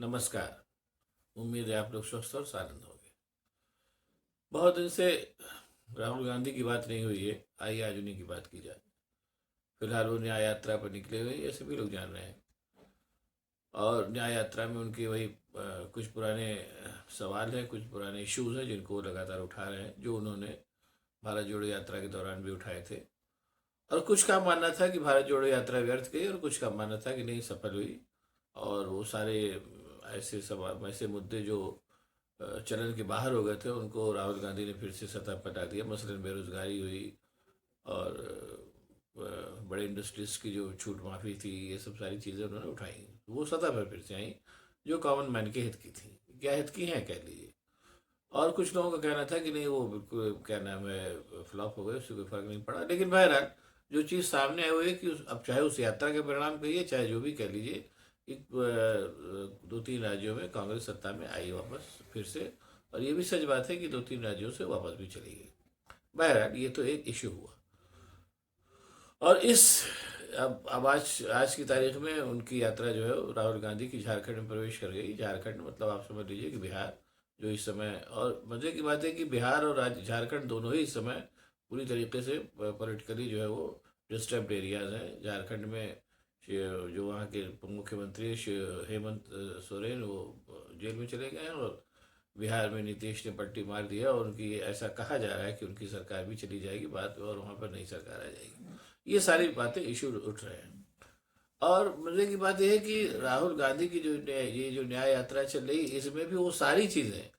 नमस्कार। उम्मीद है आप लोग स्वस्थ और आनंद होंगे। बहुत दिन से राहुल गांधी की बात नहीं हुई है। आइए आज उन्हीं की बात की जाए। फिलहाल वो न्याय यात्रा पर निकले हुए हैं, ये सभी लोग जान रहे हैं। और न्याय यात्रा में उनके वही कुछ पुराने सवाल हैं, कुछ पुराने इश्यूज हैं जिनको वो लगातार उठा रहे हैं, जो उन्होंने भारत जोड़ो यात्रा के दौरान भी उठाए थे। और कुछ का मानना था कि भारत जोड़ो यात्रा व्यर्थ गई और कुछ का मानना था कि नहीं, सफल हुई। और वो सारे ऐसे सवाल, ऐसे मुद्दे जो चलन के बाहर हो गए थे, उनको राहुल गांधी ने फिर से सतह पर ला दिया। मसलन बेरोजगारी हुई और बड़े इंडस्ट्रीज की जो छूट माफ़ी थी, ये सब सारी चीज़ें उन्होंने उठाई। वो सतह पर फिर से आई, जो कॉमन मैन के हित की थी, क्या हित की हैं कह लीजिए। और कुछ लोगों का कहना था कि नहीं, वो बिल्कुल क्या नाम है फ्लॉप हो गए, उससे कोई फर्क नहीं पड़ा। लेकिन बहरहाल जो चीज़ सामने आई वो है कि अब चाहे उस यात्रा के परिणाम कहिए, चाहे जो भी कह लीजिए, एक दो तीन राज्यों में कांग्रेस सत्ता में आई वापस फिर से। और ये भी सच बात है कि दो तीन राज्यों से वापस भी चली गई। बहरहाल ये तो एक इशू हुआ। और इस अब आज की तारीख में उनकी यात्रा जो है वो राहुल गांधी की झारखंड में प्रवेश कर गई। झारखंड मतलब आप समझ लीजिए कि बिहार, जो इस समय, और मज़े की बात है कि बिहार और झारखंड दोनों ही इस समय पूरी तरीके से पॉलिटिकली जो है वो डिस्टर्ब्ड एरियाज हैं। झारखंड में जो वहाँ के मुख्यमंत्री हेमंत सोरेन, वो जेल में चले गए हैं। और बिहार में नीतीश ने पट्टी मार दिया और उनकी ऐसा कहा जा रहा है कि उनकी सरकार भी चली जाएगी बात, और वहाँ पर नई सरकार आ जाएगी। ये सारी बातें इशू उठ रहे हैं। और मजे की बात यह है कि राहुल गांधी की जो ये जो न्याय यात्रा चल रही, इसमें भी वो सारी चीज़ें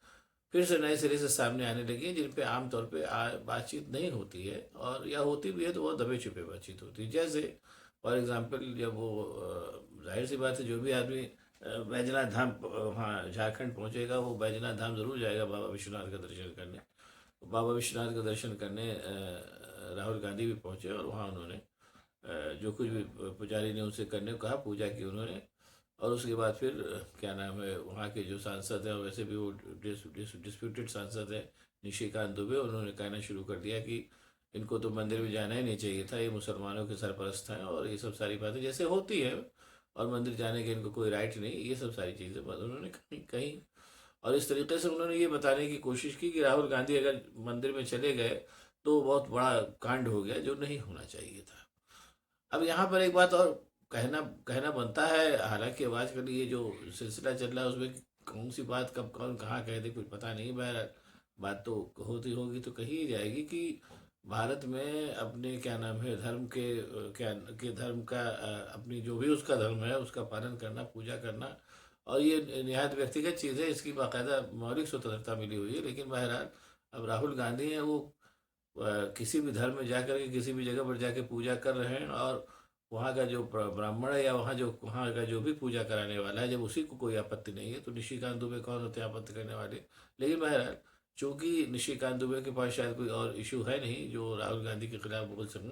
फिर से नए सिरे से सामने आने लगी हैं, जिन पे आमतौर पे बातचीत नहीं होती है, और या होती भी है तो वो दबे छुपे बातचीत होती है। जैसे फॉर एग्जांपल, जब वो जाहिर सी बात है, जो भी आदमी बैजनाथ धाम वहाँ झारखंड पहुँचेगा, वो बैजनाथ धाम जरूर जाएगा बाबा विश्वनाथ का दर्शन करने। तो बाबा विश्वनाथ का दर्शन करने राहुल गांधी भी पहुँचे, और वहाँ उन्होंने जो कुछ भी पुजारी ने उनसे करने को कहा, पूजा की उन्होंने। और उसके बाद फिर क्या नाम है, वहाँ के जो सांसद हैं, और वैसे भी वो डिस्प्यूटेड सांसद हैं, निशिकांत दुबे, उन्होंने कहना शुरू कर दिया कि इनको तो मंदिर में जाना ही नहीं चाहिए था, ये मुसलमानों के सरपरस्त हैं, और ये सब सारी बातें जैसे होती है। और मंदिर जाने के इनको कोई राइट नहीं, ये सब सारी चीज़ें उन्होंने कहीं कहीं। और इस तरीके से उन्होंने ये बताने की कोशिश की कि राहुल गांधी अगर मंदिर में चले गए तो बहुत बड़ा कांड हो गया, जो नहीं होना चाहिए था। अब यहाँ पर एक बात और कहना कहना बनता है, हालांकि अब आजकल ये जो सिलसिला चल रहा है उसमें कौन सी बात कब कौन कहाँ कह दे कुछ पता नहीं। बहरहाल बात तो होती होगी तो कही ही जाएगी कि भारत में अपने क्या नाम है धर्म के क्या के धर्म का अपनी जो भी उसका धर्म है उसका पालन करना, पूजा करना, और ये निहायत व्यक्तिगत चीज़ है, इसकी बाकायदा मौलिक स्वतंत्रता मिली हुई है। लेकिन बहरहाल अब राहुल गांधी हैं, वो किसी भी धर्म में जाकर के किसी भी जगह पर जाके पूजा कर रहे हैं, और वहाँ का जो ब्राह्मण है या वहाँ का जो भी पूजा कराने वाला है, जब उसी को कोई आपत्ति नहीं है तो निशिकांत दुबे कौन होते हैं आपत्ति करने वाले। लेकिन बहरहाल चूंकि निशिकांत दुबे के पास शायद कोई और इशू है नहीं जो राहुल गांधी के खिलाफ बोल सकूं,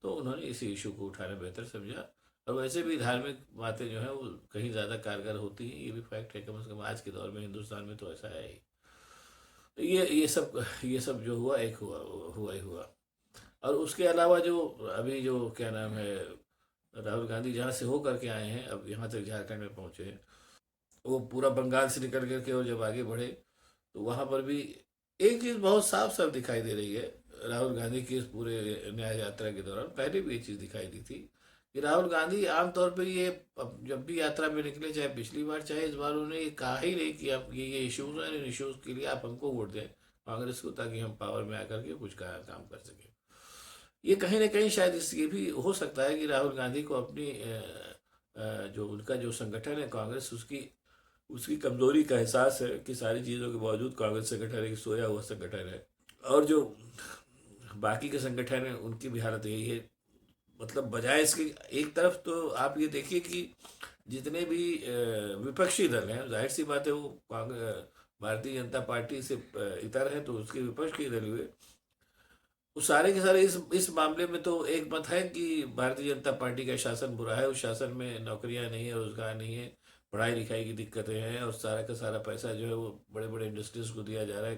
तो उन्होंने इसी इशू को उठाना बेहतर समझा। और वैसे भी धार्मिक बातें जो है वो कहीं ज़्यादा कारगर होती हैं, ये भी फैक्ट है। कम से कम आज के दौर में हिंदुस्तान में तो ऐसा है ही। तो ये सब जो हुआ, एक हुआ ही हुआ। और उसके अलावा जो अभी जो क्या नाम है, राहुल गांधी जहाँ से हो करके आए हैं, अब यहाँ तक झारखंड में पहुँचे हैं, वो पूरा बंगाल से निकल करके और जब आगे बढ़े, तो वहाँ पर भी एक चीज़ बहुत साफ साफ दिखाई दे रही है। राहुल गांधी की इस पूरे न्याय यात्रा के दौरान पहले भी ये चीज़ दिखाई दी थी कि राहुल गांधी आमतौर पर ये अब जब भी यात्रा में निकले, चाहे पिछली बार चाहे इस बार, उन्होंने ये कहा ही नहीं कि आप ये इश्यूज हैं, इन इश्यूज के लिए आप हमको वोट दें, कांग्रेस को, ताकि हम पावर में आकर के कुछ काम कर सकें। ये कहीं ना कहीं शायद इस ये भी हो सकता है कि राहुल गांधी को अपनी जो उनका जो संगठन है कांग्रेस, उसकी उसकी कमजोरी का एहसास है कि सारी चीज़ों के बावजूद कांग्रेस संगठन एक सोया हुआ संगठन है। और जो बाकी के संगठन है उनकी भी हालत यही है। मतलब बजाय इसके, एक तरफ तो आप ये देखिए कि जितने भी विपक्षी दल हैं, जाहिर सी बात है वो भारतीय जनता पार्टी से इतर है, तो उसके विपक्ष के दल हुए, वो सारे के सारे इस मामले में तो एक मत है कि भारतीय जनता पार्टी का शासन बुरा है, उस शासन में नौकरियां नहीं है, रोजगार नहीं है, पढ़ाई लिखाई की दिक्कतें हैं, और सारा का सारा पैसा जो है वो बड़े बड़े इंडस्ट्रीज को दिया जा रहा है,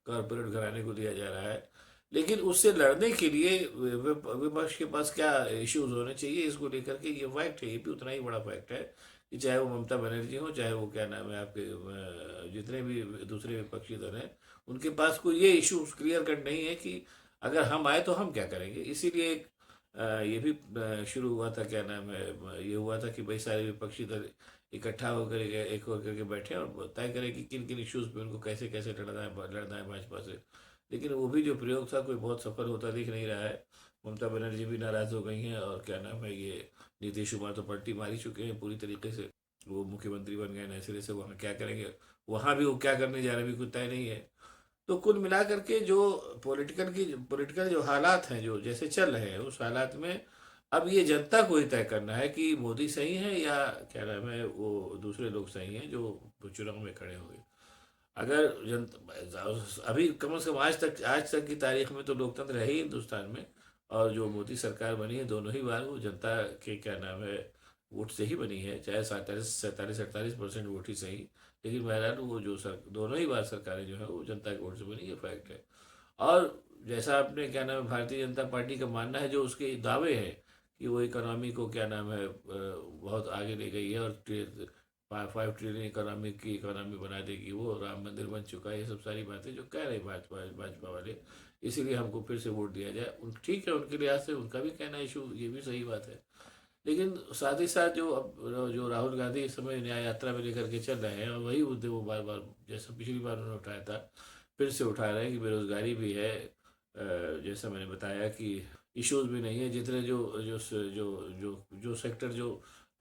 कॉरपोरेट घराने को दिया जा रहा है। लेकिन उससे लड़ने के लिए विपक्ष के पास क्या इश्यूज होने चाहिए, इसको लेकर के ये फैक्ट है, ये भी उतना ही बड़ा फैक्ट है कि चाहे वो ममता बनर्जी हो, चाहे वो क्या नाम है आपके जितने भी दूसरे विपक्षी दल हैं, उनके पास कोई ये इशू क्लियर कट नहीं है कि अगर हम आए तो हम क्या करेंगे। इसीलिए एक ये भी शुरू हुआ था, क्या नाम है, ये हुआ था कि भाई सारे विपक्षी दल इकट्ठा होकर एक होकर के बैठे और तय करें कि किन किन इश्यूज पे उनको कैसे कैसे लड़ना है भाजपा से। लेकिन वो भी जो प्रयोग था कोई बहुत सफल होता दिख नहीं रहा है। ममता बनर्जी भी नाराज हो गई हैं और क्या नाम है ये नीतीश कुमार तो पलटी मारी चुके हैं पूरी तरीके से। वो मुख्यमंत्री बन गए नए सिरे से, वहाँ क्या करेंगे, वहाँ भी वो क्या करने जा रहे हैं, भी कुछ तय नहीं है। तो कुल मिला करके जो पॉलिटिकल जो हालात हैं जो जैसे चल रहे हैं, उस हालात में अब ये जनता को ही तय करना है कि मोदी सही है या क्या नाम है वो दूसरे लोग सही हैं जो चुनाव में खड़े हुए। अगर जनता अभी कम से कम आज तक की तारीख में तो लोकतंत्र है ही हिंदुस्तान में, और जो मोदी सरकार बनी है दोनों ही बार वो जनता के क्या नाम है वोट से ही बनी है, चाहे 47 47 48% वोट ही सही। लेकिन बहरहाल वो जो दोनों ही बार सरकारें जो है वो जनता के वोट से बनी, ये फैक्ट है। और जैसा आपने क्या नाम है भारतीय जनता पार्टी का मानना है, जो उसके दावे हैं कि वो इकोनॉमी को क्या नाम है बहुत आगे ले गई है और 5 ट्रिलियन इकोनॉमी बना देगी, वो राम मंदिर बन चुका है, ये सब सारी बातें जो कह रहे हैं भाजपा भाजपा वाले, इसीलिए हमको फिर से वोट दिया जाए। ठीक है, उनके लिहाज से उनका भी कहना इशू, ये भी सही बात है। लेकिन साथ ही साथ जो अब जो राहुल गांधी इस समय न्याय यात्रा में लेकर के चल रहे हैं, और वही मुद्दे वो बार बार जैसा पिछली बार उन्होंने उठाया था फिर से उठा रहे हैं कि बेरोजगारी भी है, जैसा मैंने बताया कि इश्यूज भी नहीं है जितने जो जो जो जो जो सेक्टर जो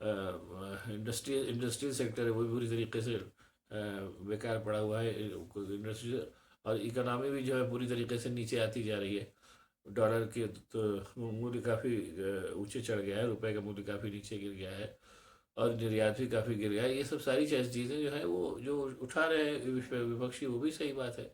इंडस्ट्रियल सेक्टर है वो भी पूरी तरीके से बेकार पड़ा हुआ है इंडस्ट्री। और इकोनॉमी भी जो है पूरी तरीके से नीचे आती जा रही है। डॉलर के तो मूल्य काफ़ी ऊंचे चढ़ गया है, रुपए का मूल्य काफ़ी नीचे गिर गया है, और निर्यात भी काफ़ी गिर गया है। ये सब सारी चीज़ें जो है वो जो उठा रहे हैं विपक्षी, वो भी सही बात है।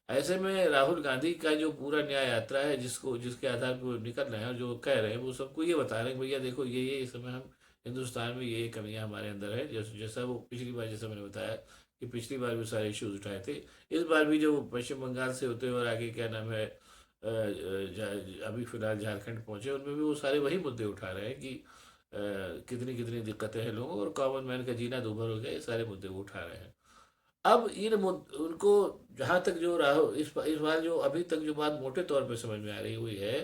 ऐसे में राहुल गांधी का जो पूरा न्याय यात्रा है जिसके आधार पर वो निकल रहे हैं और जो कह रहे हैं वो सबको ये बता रहे हैं कि भैया देखो ये इस समय हम हिंदुस्तान में ये कमियां हमारे अंदर है, जैसा वो पिछली बार जैसा मैंने बताया कि पिछली बार भी सारे इश्यूज उठाए थे। इस बार भी जो पश्चिम बंगाल से होते हुए और आगे क्या नाम है अभी फिलहाल झारखंड पहुंचे, उनमें भी वो सारे वही मुद्दे उठा रहे हैं कि कितनी कितनी दिक्कतें हैं लोगों को और कॉमन मैन का जीना दूभर हो गया, ये सारे मुद्दे वो उठा रहे हैं। अब उनको जहाँ तक जो राहुल इस बार जो अभी तक जो बात मोटे तौर पे समझ में आ रही हुई है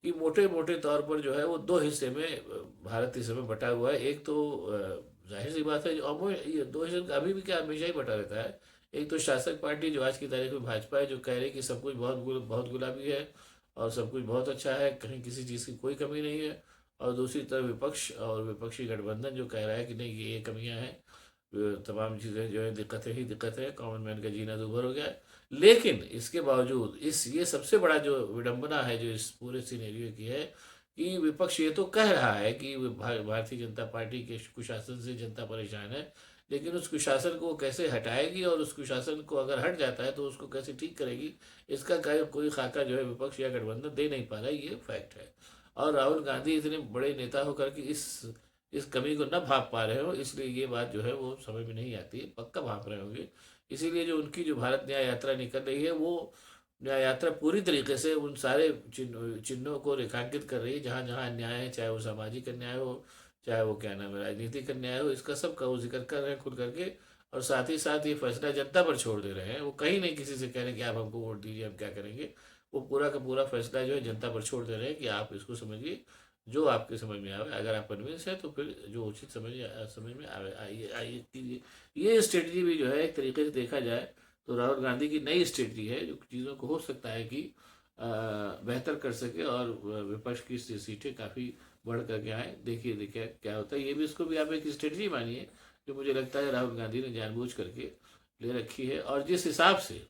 कि मोटे मोटे तौर पर जो है वो दो हिस्से में भारत इस समय बटा हुआ है। एक तो जाहिर सी बात है जो ये दो हिस्से अभी भी क्या हमेशा ही बटा रहता है। एक तो शासक पार्टी जो आज की तारीख में भाजपा है, जो कह रही है कि सब कुछ बहुत गुलाबी है और सब कुछ बहुत अच्छा है, कहीं किसी चीज़ की कोई कमी नहीं है। और दूसरी तरफ विपक्ष और विपक्षी गठबंधन जो कह रहा है कि नहीं ये कमियां हैं, तमाम चीज़ें जो है दिक्कतें ही दिक्कत है, कॉमन मैन का जीना दूभर हो गया है। लेकिन इसके बावजूद इस ये सबसे बड़ा जो विडंबना है जो इस पूरे सिनेरियो की है कि विपक्ष ये तो कह रहा है कि भारतीय जनता पार्टी के कुशासन से जनता परेशान है, लेकिन उस कुशासन को वो कैसे हटाएगी और उस कुशासन को अगर हट जाता है तो उसको कैसे ठीक करेगी, इसका कोई खाका जो है विपक्ष या गठबंधन दे नहीं पा रहा है, ये फैक्ट है। और राहुल गांधी इतने बड़े नेता होकर के इस कमी को न भाप पा रहे हो, इसलिए ये बात जो है वो समझ में नहीं आती है, पक्का भाप रहे होंगे। इसीलिए जो उनकी जो भारत न्याय यात्रा निकल रही है, वो न्याय यात्रा पूरी तरीके से उन सारे चिन्हों को रेखांकित कर रही है जहाँ जहाँ अन्याय है, चाहे वो सामाजिक अन्याय हो, चाहे वो क्या नाम है राजनीतिक अन्याय हो, इसका सबका वो जिक्र कर रहे हैं खुद करके। और साथ ही साथ ये फैसला जनता पर छोड़ दे रहे हैं, वो कहीं नहीं किसी से कह रहे हैं कि आप हमको वोट दीजिए हम क्या करेंगे। वो पूरा का पूरा फैसला जो है जनता पर छोड़ दे रहे हैं कि आप इसको समझिए, जो आपके समझ में आवे, अगर आप कन्विंस है तो फिर जो उचित समझ में आवे आइए आइए कीजिए। ये स्ट्रेटजी भी जो है एक तरीके से देखा जाए तो राहुल गांधी की नई स्ट्रेटजी है, जो चीज़ों को हो सकता है कि बेहतर कर सके और विपक्ष की सीटें काफ़ी बढ़ करके आए। देखिए देखिए क्या होता है, ये भी इसको भी आप एक स्ट्रेटजी मानिए जो मुझे लगता है राहुल गांधी ने जानबूझ करके ले रखी है। और जिस हिसाब से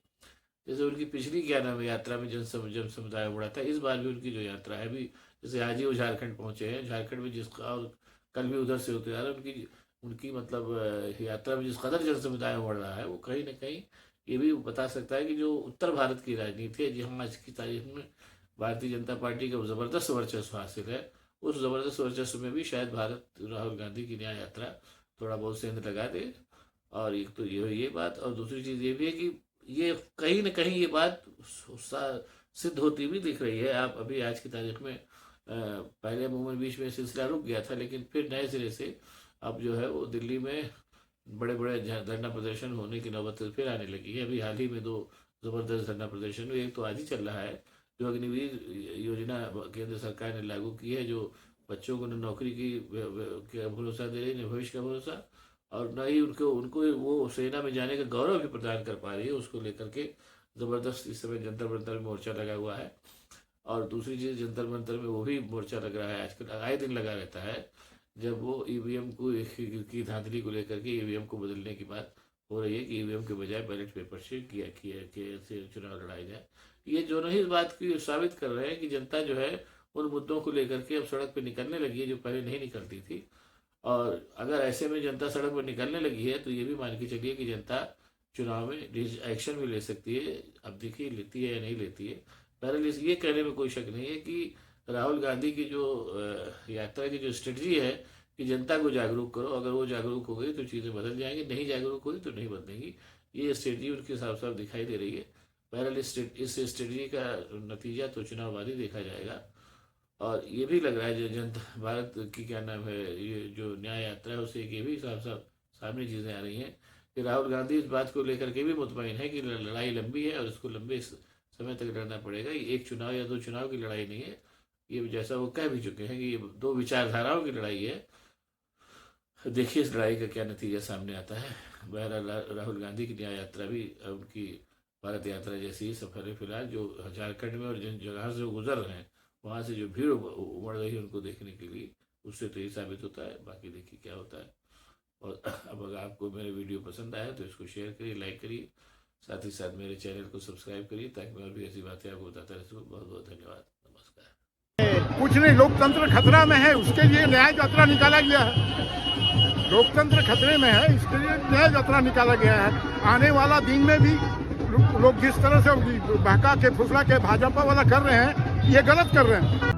जैसे उनकी पिछली क्या नाम है यात्रा में जन समुदाय उमड़ा था, इस बार भी उनकी जो यात्रा है अभी जैसे आज ही वो झारखंड पहुंचे हैं, झारखंड में जिसका और कल भी उधर से होते आ रहे हैं, उनकी उनकी मतलब यात्रा में जिस कदर जन समुदाय उमड़ रहा है वो कहीं ना कहीं ये भी बता सकता है कि जो उत्तर भारत की राजनीति है जहाँ आज की तारीख में भारतीय जनता पार्टी का ज़बरदस्त वर्चस्व हासिल है, उस ज़बरदस्त वर्चस्व में भी शायद भारत राहुल गांधी की न्याय यात्रा थोड़ा बहुत सेंध लगा दे। और एक तो ये बात, और दूसरी चीज़ ये भी है कि ये कहीं ना कहीं ये बात सिद्ध होती भी दिख रही है। आप अभी आज की तारीख में पहले अमूमन बीच में सिलसिला रुक गया था, लेकिन फिर नए सिरे से अब जो है वो दिल्ली में बड़े बड़े धरना प्रदर्शन होने की नौबत फिर आने लगी है। अभी हाल ही में 2 जबरदस्त धरना प्रदर्शन हुए। एक तो आज ही चल रहा है, जो अग्निवीर योजना केंद्र सरकार ने लागू की है, जो बच्चों को न नौकरी की का भरोसा दे रही है, न भविष्य का भरोसा, और न ही उनको उनको वो सेना में जाने का गौरव भी प्रदान कर पा रही है। उसको लेकर के जबरदस्त इस समय जंतर मंतर में मोर्चा लगा हुआ है। और दूसरी चीज, जंतर मंतर में वो भी मोर्चा लग रहा है, आजकल आए दिन लगा रहता है, जब वो ईवीएम को की धांधली को लेकर के ईवीएम को बदलने की बात हो रही है कि ईवीएम के बजाय बैलेट पेपर से किया से चुनाव लड़ाया जाए। ये दोनों ही इस बात की साबित कर रहे हैं कि जनता जो है उन मुद्दों को लेकर के अब सड़क पर निकलने लगी है, जो पहले नहीं निकलती थी। और अगर ऐसे में जनता सड़क पर निकलने लगी है तो ये भी मान के चलिए कि जनता चुनाव में एक्शन भी ले सकती है। अब देखिए लेती है या नहीं लेती है। बहरहाल ये कहने में कोई शक नहीं है कि राहुल गांधी की जो यात्रा की जो स्ट्रेटजी है कि जनता को जागरूक करो, अगर वो जागरूक हो गई तो चीज़ें बदल जाएंगी, नहीं जागरूक हुई तो नहीं बदलेंगी। ये स्ट्रेटजी उनके साफ साफ दिखाई दे रही है। बहरहाल इस स्ट्रेटजी का नतीजा तो चुनाव बाद ही देखा जाएगा। और ये भी लग रहा है जो जनता भारत की क्या नाम है, ये जो न्याय यात्रा है उससे ये भी साफ साफ सामने चीज़ें आ रही हैं कि राहुल गांधी इस बात को लेकर के भी मुतमईन है कि लड़ाई लंबी है और इसको लंबे समय तक लड़ना पड़ेगा। ये 1 चुनाव या 2 चुनाव की लड़ाई नहीं है, ये जैसा वो कह भी चुके हैं कि ये 2 विचारधाराओं की लड़ाई है। देखिए इस लड़ाई का क्या नतीजा सामने आता है। बहरहाल राहुल गांधी की न्याय यात्रा भी उनकी भारत यात्रा जैसी ही सफल है फिलहाल। जो झारखंड में और जिन जगह से गुजर रहे हैं वहाँ से जो भीड़ उमड़ रही है उनको देखने के लिए, उससे तो ये साबित होता है। बाकी देखिए क्या होता है। और अब अगर आपको मेरे वीडियो पसंद आया तो इसको शेयर करिए, लाइक करिए, साथ ही साथ मेरे चैनल को सब्सक्राइब करिए ताकि मैं और भी ऐसी बातें आपको बताता रह सकूँ। बहुत बहुत धन्यवाद, नमस्कार। कुछ नहीं, लोकतंत्र खतरा में है, उसके लिए न्याय यात्रा निकाला गया है। लोकतंत्र खतरे में है, इसके लिए न्याय यात्रा निकाला गया है। आने वाला दिन में भी लोग जिस तरह से बहका के फुसला के भाजपा वाला कर रहे हैं, ये गलत कर रहे हैं।